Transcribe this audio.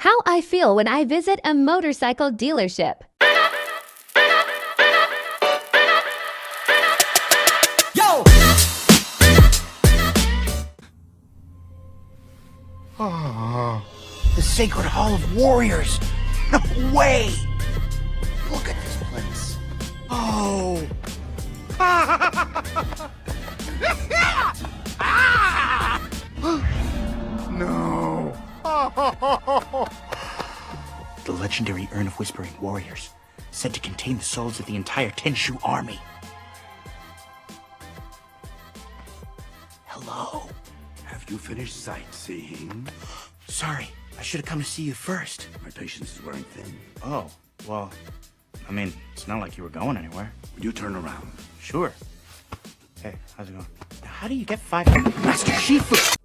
How I feel when I visit a motorcycle dealership. Yo! Oh, the Sacred Hall of Warriors. No way! Look at this place. Oh. No. The legendary Urn of Whispering Warriors, said to contain the souls of the entire Tenshu army. Hello. Have you finished sightseeing? Sorry, I should have come to see you first. My patience is wearing thin. Oh, well, I mean, it's not like you were going anywhere. Will you turn around? Sure. Hey, how's it going? How do you get 5... Master Shifu!